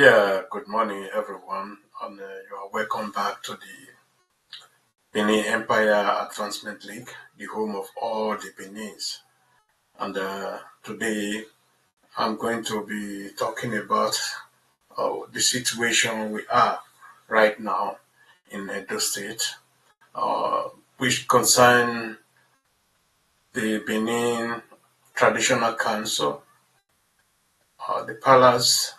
Yeah, good morning, everyone, and you are welcome back to the Benin Empire Advancement League, the home of all the Benins. And today, I'm going to be talking about the situation we are right now in Edo State, uh, which concern the Benin Traditional Council, the palace,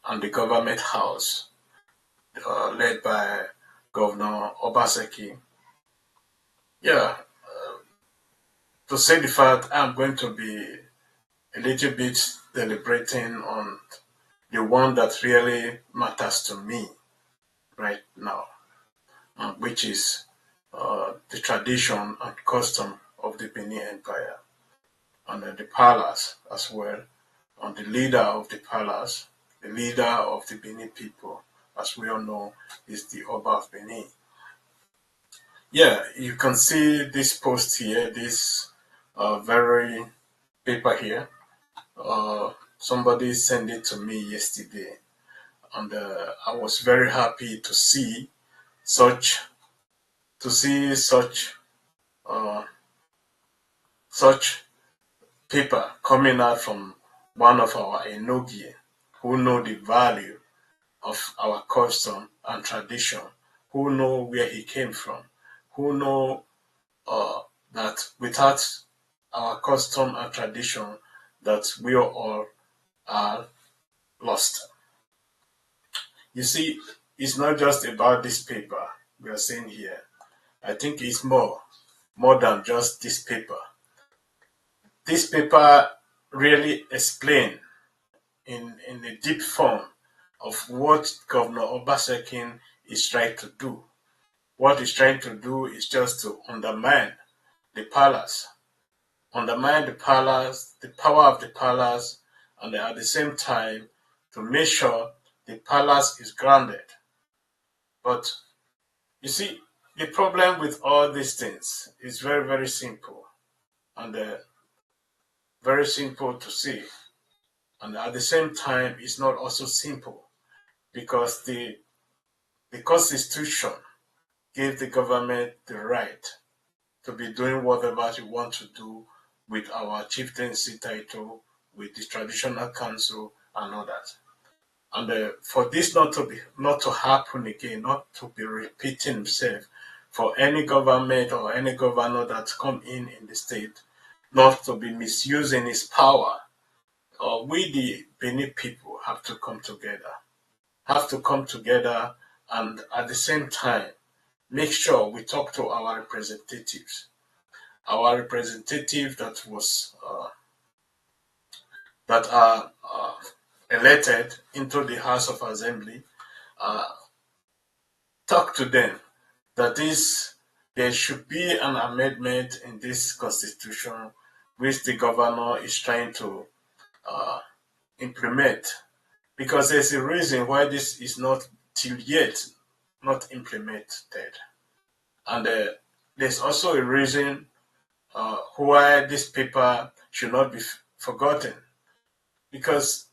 and the government house, led by Governor Obaseki. Yeah, to say the fact, I'm going to be a little bit deliberating on the one that really matters to me right now, which is the tradition and custom of the Benin Empire, and the palace as well, and the leader of the palace, the leader of the Benin people, as we all know, is the Oba of Benin. Yeah, you can see this post here, this very paper here. Somebody sent it to me yesterday, and I was very happy to see such such uh, such paper coming out from one of our Enogie who know the value of our custom and tradition, who know where he came from, who know uh, that without our custom and tradition, that we all are lost. You see, it's not just about this paper we are seeing here. I think it's more than just this paper. This paper really explains in a deep form of what Governor Obasekin is trying to do. What he's trying to do is just to undermine the palace, the power of the palace, and at the same time to make sure the palace is grounded. But you see, the problem with all these things is very, very simple, and very simple to see. And at the same time, it's not also simple because the Constitution gave the government the right to be doing whatever you want to do with our chieftaincy title, with the traditional council, and all that. And for this not to happen again, not to be repeating himself, for any government or any governor that come in the state, not to be misusing his power, we the Benin people have to come together, and at the same time make sure we talk to our representatives, that are elected into the House of Assembly. Uh, Talk to them that there should be an amendment in this constitution which the governor is trying to uh, implement, because there's a reason why this is not till yet not implemented, and there's also a reason why this paper should not be forgotten, because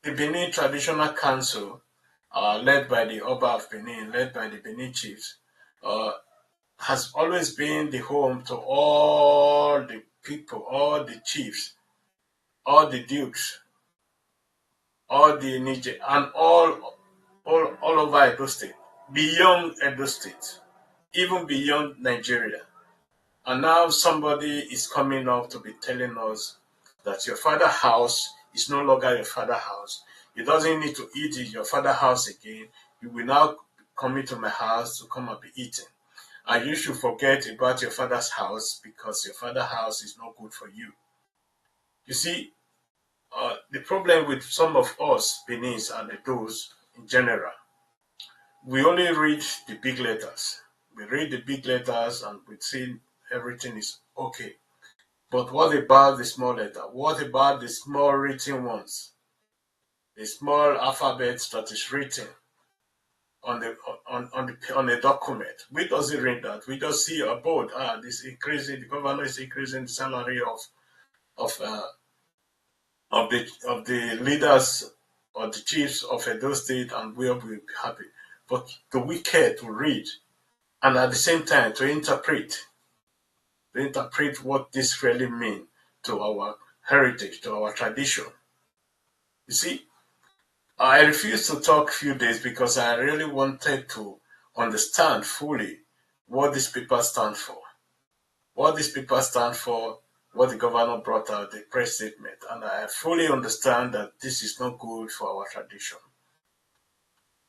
the Benin Traditional Council, led by the Oba of Benin, led by the Benin chiefs, uh, has always been the home to all the people, all the chiefs, all the dukes, all the Niger, and all over Edo State, beyond Edo State, even beyond Nigeria. And now somebody is coming up to be telling us that your father's house is no longer your father's house. You doesn't need to eat in your father's house again. You will now come into my house to come and be eating. And you should forget about your father's house because your father's house is not good for you. You see, the problem with some of us, Benin and those in general, we only read the big letters. We read the big letters and we see everything is okay. But what about the small letter? What about the small written ones? The small alphabet that is written on the document. We doesn't read that. We just see a board. This increasing. The governor is increasing the salary of of the leaders or the chiefs of Edo State and Uyo will be happy. But do we care to read and at the same time to interpret what this really means to our heritage, to our tradition? You see, I refused to talk a few days because I really wanted to understand fully what these papers stand for. What these papers stand for, what the governor brought out, the press statement, and I fully understand that this is not good for our tradition.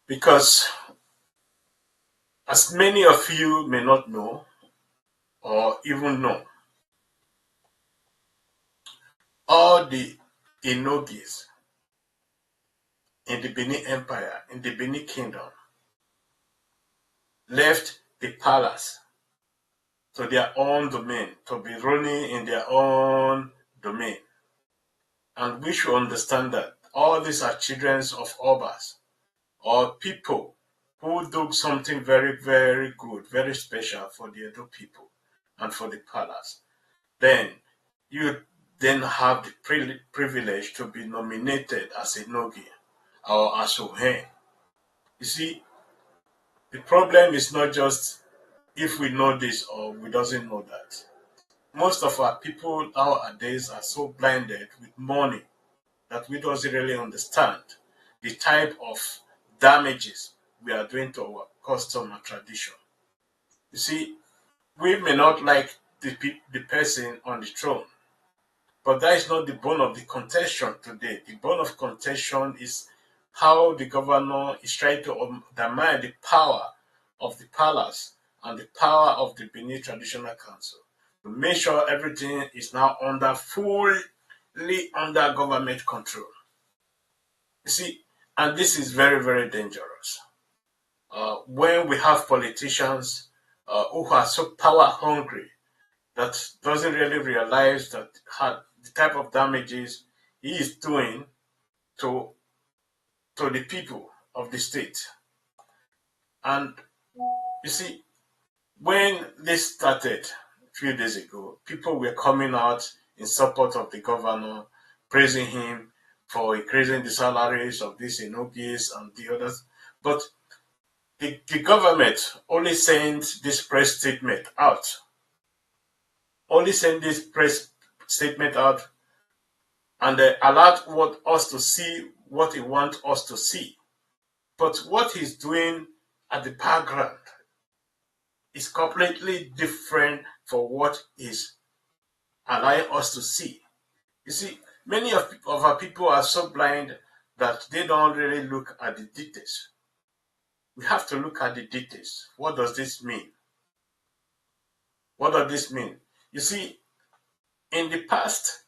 Because as many of you may not know or even know, all the Enogis in the Benin Empire, in the Benin Kingdom, left the palace to their own domain, to be running in their own domain. And we should understand that all these are children of Obas, or people who do something very, very good, very special for the Edo people and for the palace. Then you then have the privilege to be nominated as a Nogi or as Ohen. You see, the problem is not just if we know this or we doesn't know that. Most of our people nowadays are so blinded with money that we don't really understand the type of damages we are doing to our custom and tradition. You see, we may not like the person on the throne, but that is not the bone of the contention today. The bone of contention is how the governor is trying to undermine the power of the palace and the power of the Benin Traditional Council to make sure everything is now fully under government control. You see, and this is very, very dangerous. When we have politicians who are so power hungry that doesn't really realize that the type of damages he is doing to the people of the state. And you see, when this started a few days ago, people were coming out in support of the governor, praising him for increasing the salaries of these Enogis and the others. But the government only sent this press statement out. Only sent this press statement out and they allowed us to see what he wants us to see. But what he's doing at the background is completely different for what he's allowing us to see. You see, many of our people are so blind that they don't really look at the details. We have to look at the details. What does this mean? What does this mean? You see, in the past,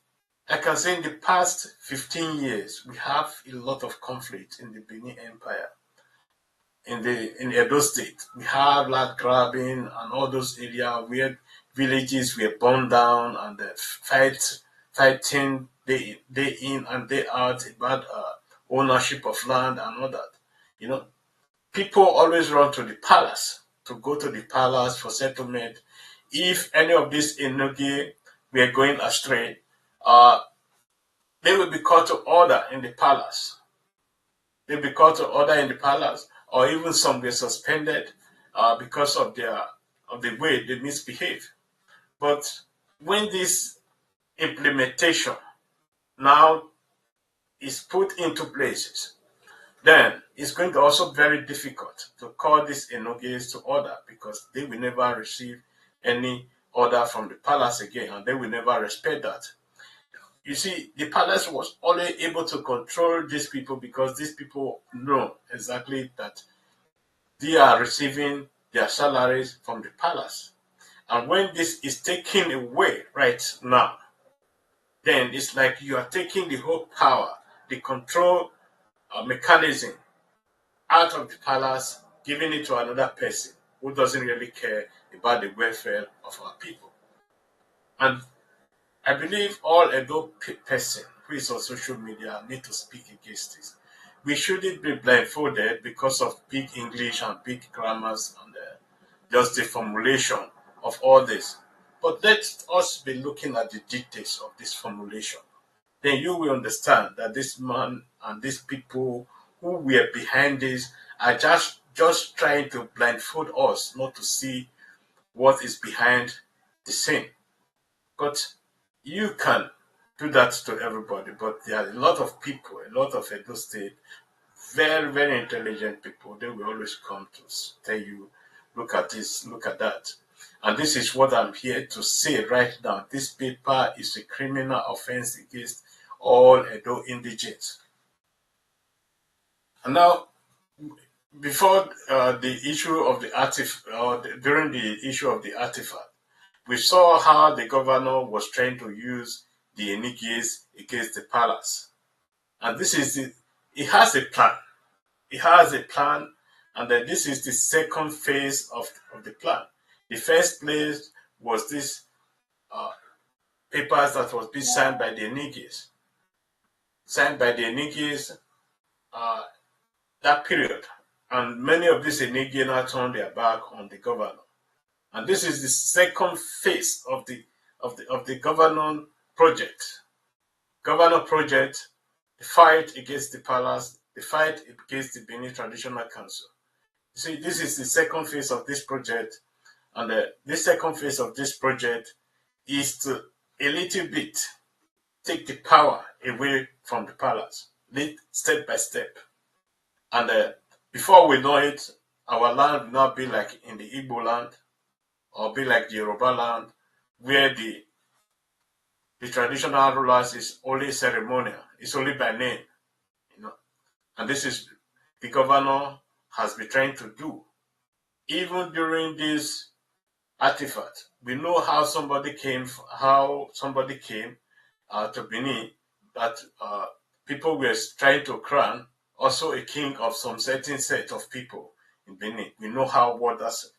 I can say in the past 15 years, we have a lot of conflict in the Benin Empire. In Edo State, we have land grabbing and all those areas where villages were burned down and fighting day in and day out about ownership of land and all that. You know, people always run to the palace, to go to the palace for settlement. If any of these Enogi were going astray, they will be called to order in the palace. They'll be called to order in the palace, or even some were suspended because of the way they misbehave. But when this implementation now is put into places, then it's going to also be very difficult to call these Enogis to order because they will never receive any order from the palace again, and they will never respect that. You see, the palace was only able to control these people because these people know exactly that they are receiving their salaries from the palace. And when this is taken away right now, then it's like you are taking the whole power, the control mechanism out of the palace, giving it to another person who doesn't really care about the welfare of our people. And I believe all Edo person who is on social media need to speak against this. We shouldn't be blindfolded because of big English and big grammars and just the formulation of all this. But let us be looking at the details of this formulation. then you will understand that this man and these people who were behind this are just trying to blindfold us not to see what is behind the scene. But you can do that to everybody. But there are a lot of people, a lot of Edo State, very, very intelligent people. They will always come to tell you, look at this, look at that. And this is what I'm here to say right now. This paper is a criminal offense against all Edo indigenes. And now, before the issue of the artifact, or during the issue of the artifact, we saw how the governor was trying to use the Enigies against the palace. And this is he has a plan. He has a plan, and then this is the second phase of the plan. The first place was this papers that was being signed by the Enigies. Signed by the Enigies, that period. And many of these Enigies now turned their back on the governor. And this is the second phase of the governor project. Governor project, the fight against the palace, the fight against the Benin Traditional Council. You see, this is the second phase of this project, and this second phase of this project is to a little bit take the power away from the palace, step by step. And before we know it, our land will not be like in the Igbo land, or be like the Yoruba land, where the traditional rulers is only ceremonial, it's only by name, you know. And this is the governor has been trying to do. Even during this artifact, we know how somebody came to Benin, that people were trying to crown also a king of some certain set of people in Benin. We know what that's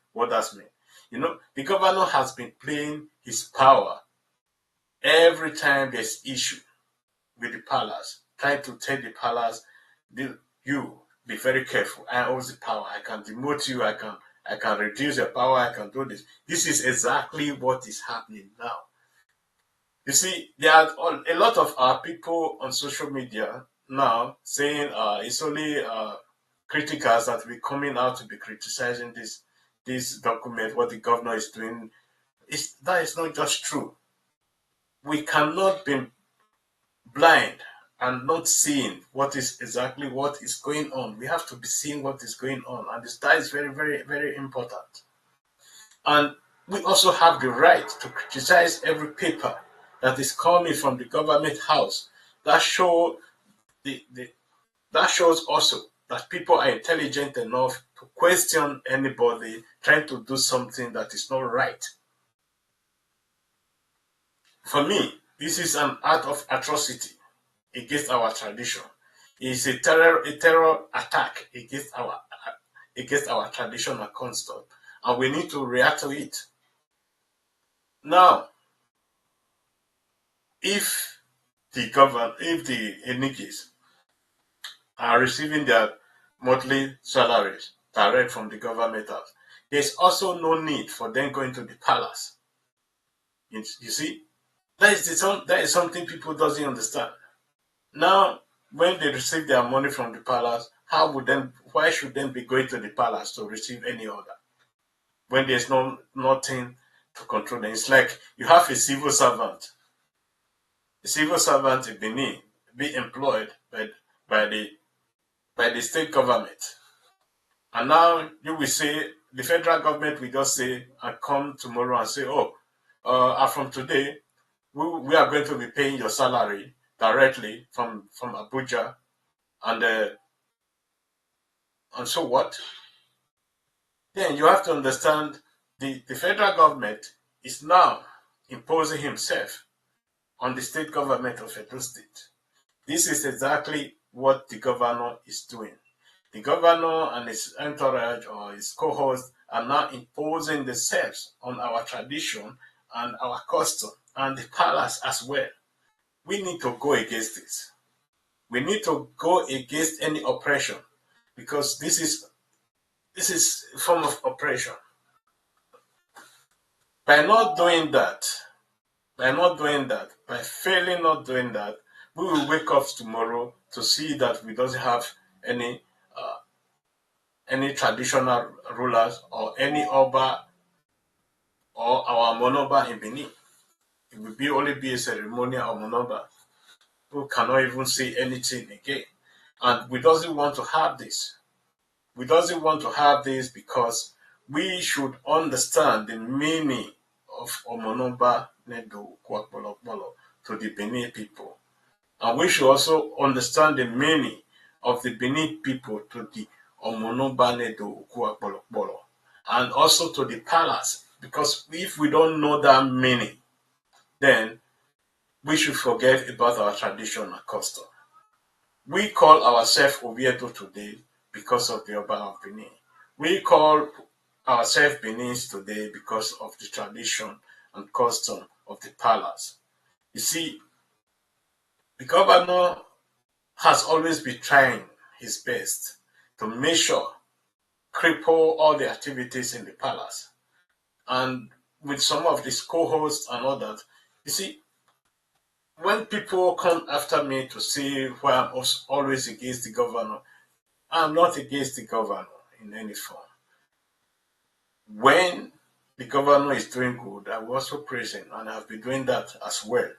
meant. You know, the governor has been playing his power every time there's issue with the palace, trying to tell the palace, you be very careful. I own the power. I can demote you. I can reduce your power. I can do this. This is exactly what is happening now. You see, there are a lot of our people on social media now saying it's only criticals that will be coming out to be criticizing this document, what the governor is doing. That is not just true. We cannot be blind and not seeing what is going on. We have to be seeing what is going on, and that is very, very, very important. And we also have the right to criticize every paper that is coming from the government house. That shows also that people are intelligent enough to question anybody trying to do something that is not right. For me, this is an act of atrocity against our tradition. It is a terror attack against our traditional construct, and we need to react to it. Now, if the Enigis are receiving their monthly salaries direct from the government house, there's also no need for them going to the palace. You see, that is something people doesn't understand. Now, when they receive their money from the palace, why should they be going to the palace to receive any order when there's nothing to control them? It's like you have a civil servant. A civil servant in Benin be employed by the state government. And now you will say, the federal government will just say and come tomorrow and say, from today, we are going to be paying your salary directly from Abuja, and so what? Then you have to understand the federal government is now imposing himself on the state government of Edo State. This is exactly what the governor is doing. The governor and his entourage or his cohorts are now imposing themselves on our tradition and our custom and the palace as well. We need to go against this. We need to go against any oppression, because this is a form of oppression. By failing not doing that, we will wake up tomorrow to see that we don't have any traditional rulers or any Oba or our Monoba in Benin. It will only be a ceremonial Monoba who cannot even say anything again. And we doesn't want to have this. We doesn't want to have this because we should understand the meaning of Omonoba Nedo Kwakbolokbolo to the Benin people. And we should also understand the meaning of the Benin people to the Omonoba Nedo Kwakbolokbolo. And also to the palace. Because if we don't know that meaning, then we should forget about our tradition and custom. We call ourselves Oviedo today because of the Oba of Benin. We call ourselves Benin today because of the tradition and custom of the palace. You see, the governor has always been trying his best to make sure cripple all the activities in the palace. And with some of his co-hosts and others, you see, when people come after me to say why I'm always against the governor, I'm not against the governor in any form. When the governor is doing good, I will also praise him, and I've been doing that as well.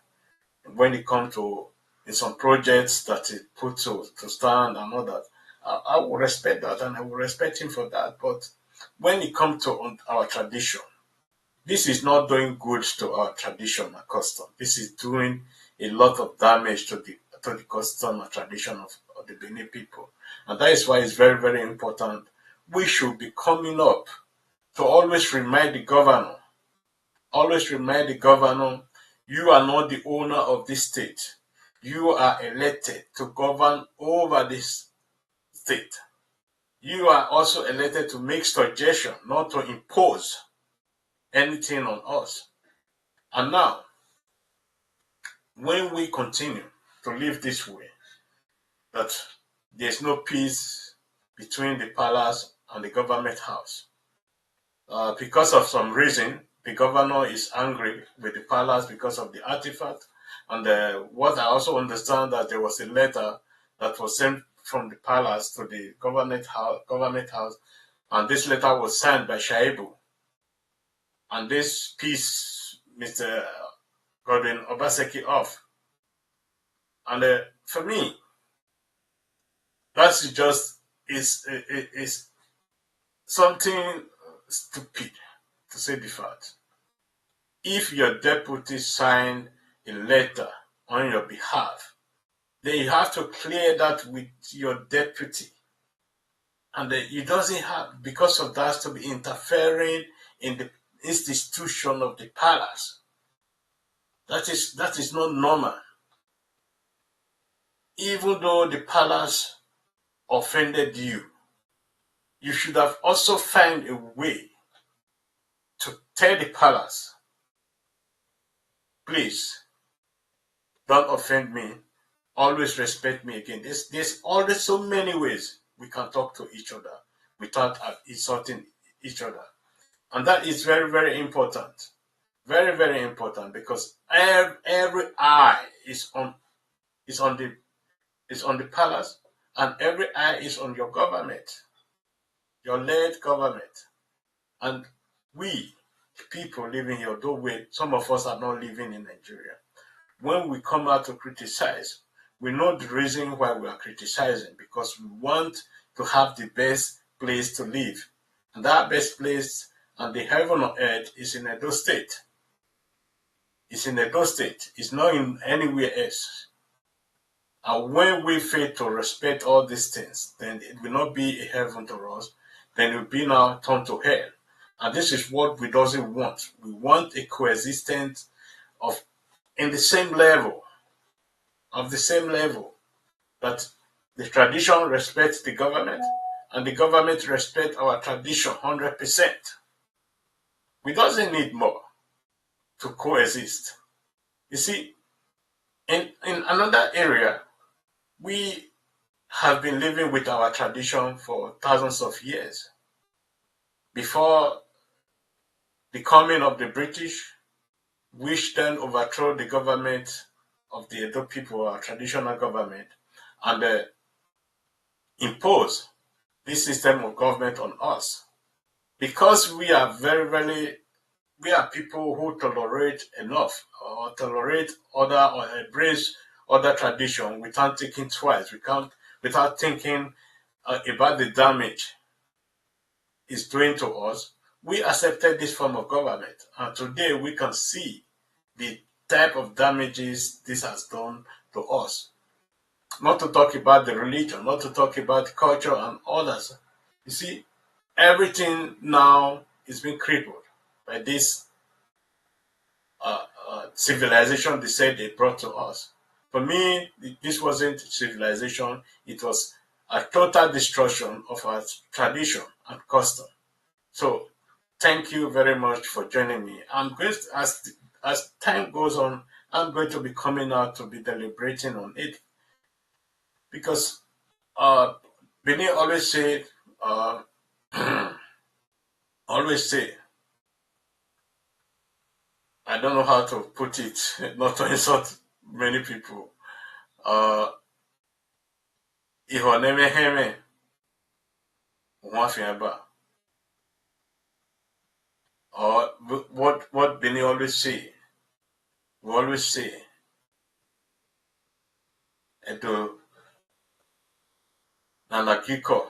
When it comes to some projects that he put to stand and all that, I will respect that, and I will respect him for that. But when it comes to our tradition, this is not doing good to our tradition and custom. This is doing a lot of damage to the custom and tradition of the Benin people. And that is why it's very, very important. We should be coming up to always remind the governor, you are not the owner of this state. You are elected to govern over this state. You are also elected to make suggestions, not to impose anything on us. And now, when we continue to live this way, that there's no peace between the palace and the government house. Because of some reason, the governor is angry with the palace because of the artifact. And what I also understand that there was a letter that was sent from the palace to the government house, and this letter was signed by Shaibu. And this piece Mr. Godwin Obaseki off. And for me, that's just is something stupid, to say the fact. If your deputy signed a letter on your behalf, then you have to clear that with your deputy. And it doesn't have, because of that, to be interfering in the institution of the palace. That is not normal. Even though the palace offended you, you should have also found a way to tell the palace, please, don't offend me. Always respect me again. There's always so many ways we can talk to each other without insulting each other. And that is very, very important. Very, very important, because every eye is on the palace, and every eye is on your government, your led government. And we people living here, though some of us are not living in Nigeria, when we come out to criticize, we know the reason why we are criticizing, because we want to have the best place to live. And that best place and the heaven on earth is in Edo State. It's in Edo State. It's not in anywhere else. And when we fail to respect all these things, then it will not be a heaven to us. Then it will be now turned to hell. And this is what we doesn't want. We want a coexistence in the same level, that the tradition respects the government and the government respects our tradition 100%. We doesn't need more to coexist. You see, in another area, we have been living with our tradition for thousands of years. Before the coming of the British, which then overthrew the government of the Edo people, our traditional government, and impose this system of government on us. Because we are we are people who tolerate enough or tolerate other or embrace other tradition without thinking twice, without thinking about the damage it's doing to us. We accepted this form of government, and today we can see the type of damages this has done to us. Not to talk about the religion, not to talk about the culture and others. You see, everything now is being crippled by this civilization they said they brought to us. For me, this wasn't civilization, it was a total destruction of our tradition and custom. So, thank you very much for joining me. I'm going to, as time goes on, I'm going to be coming out to be deliberating on it because Benny always say, uh, always say, I don't know how to put it, not to insult many people. Ihoneme or what Benny always say, we always say, edo na kiko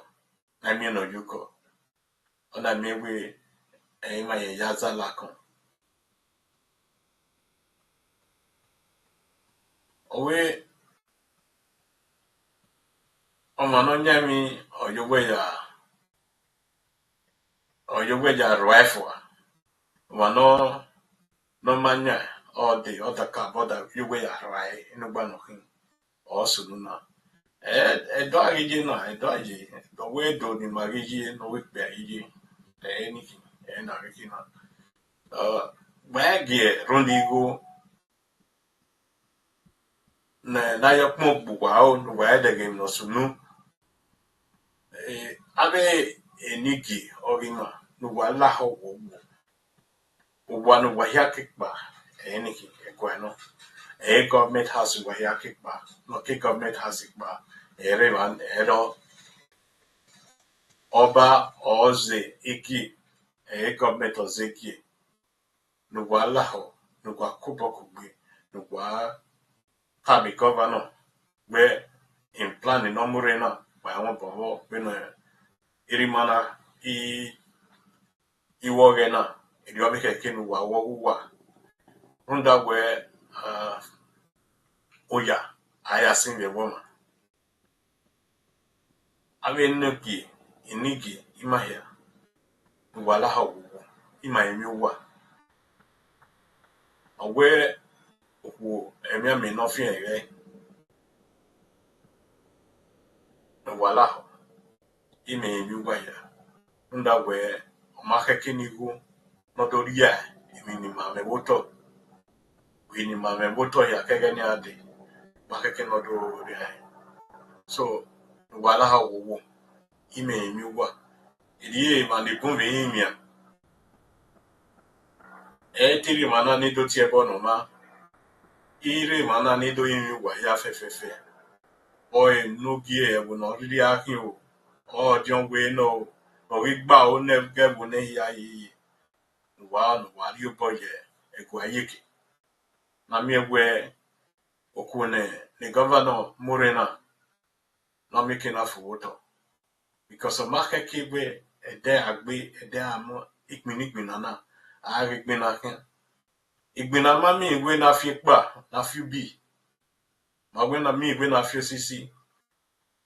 na mi no yuko, ona mewe ema ye yaza lakon. Owe omano nyami oyogwe ya rifle, wano no manya all the other car border yogwe ya rai inugba nokin or sununa. Edo agiji na edo aji the way do ni magiji no wik be agiji anything na rikina. Bagi rundigo na yakmo bugwa o wa de game no sunu abe enigi orima no wala ho wo no wa ya kikba anything ekwano government house wa ya kikba no ke government house ikba man ero oba oze iki government ozeki no wala ho no wa kubo kugbe no wa tabi governor where in plan no murena by one bobo when irimana iwogena idiobike kinu wa woguwa runda where oya aya sing the woman ave inigi imahia wala hawu ima emiwa awe wo emia me no fi ere wala ime emiwa ya runda where omaka kinigu nodoria imini mame woto wini mame woto ya kegeni ade makeke nodoria so wala hawu ime emiwa idiye mani bumbe imia tiri mana ni do tie bono ma ire mana ni do emiwa ya fefefe oe nugie ebu no riri akin o dion we no o gba o ne gebu ne ya yi no wa ri boye egu ayiki na mi egwe okune ni governor Morena na mi kina fuwoto because of market kigwe ede agbe ede amo ikminigbina na agbina kin igbina ma mi igwe na fi pa na fi bi ma gwe na mi igwe na fi osisi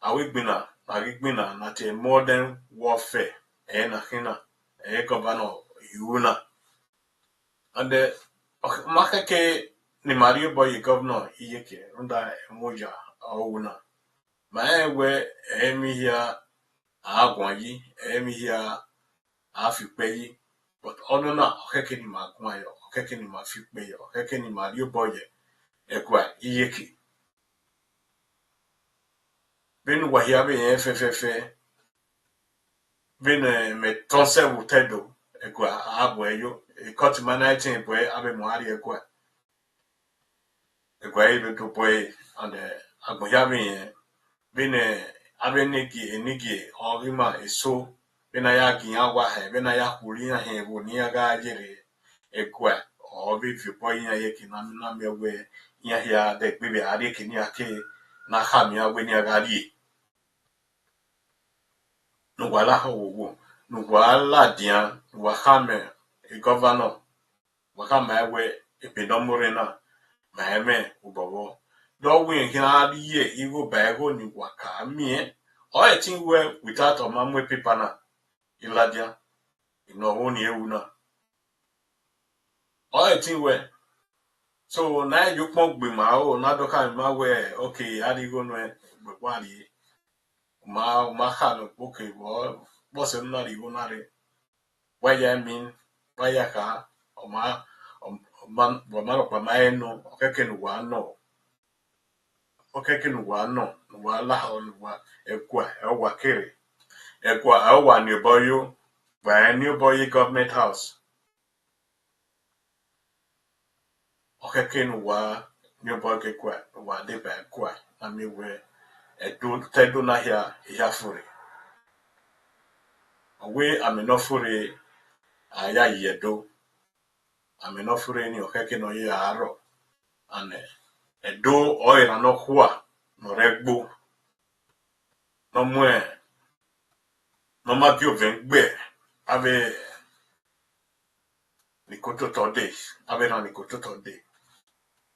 awigbina agigbina na te modern warfare na kina governor yuna and makake ni Mario boy governor iyeke unda moja auna ma ewe emi ya agwanyi emi ya afipeyi but ono na okeke ni magwa yo okeke ni mafipe yo okeke ni Mario boy ekwa iyeke benu wahiabe fefefe benu me tonse wutedo ekwa abo yo cut managing boy abe mohari ekwa Egwai be to boy and agoyabi bene enigi orima eso bena ya giawa he bena ya kulina he wonia ga jere egwa obi fi boy ya yeki na mewe ya ya de bibi ari kini ake na khami ya weni agali no wala ho no wala dia wa khame e governor wa khame we e pedomorena maeme ubowo do we can ye igo bago ni waka mie o etin we without o mamwe paper na iladia ino woni ewu na o etin we so na you pon gbe ma o na do ka ma we okay adigo no e gbe kwali ma ha no okay bo se na ri go na re wa ya min wa ya ka o ma o ma ro pa ma eno o keke no wa no okeke nuwa no nuwa la nuwa ekwa kere ekwa awa ni boyo by new boy government house okeke nuwa new boy kekwa wa de ba kwa ami we edo tedo na ya fure owe amenofure aya yedo amenofure ni okeke no ye aro ane edo oira no kwa no regbo no mwe no ma bio vengbe ave nikoto tode abena nikoto tode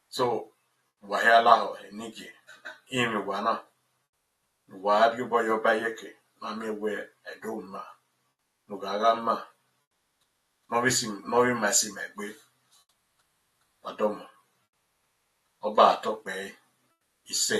so wahala enigi imi wana wadi boyo bayeke na mewe edoma nugaga ma novi masi megbe adomo oba atokpe ise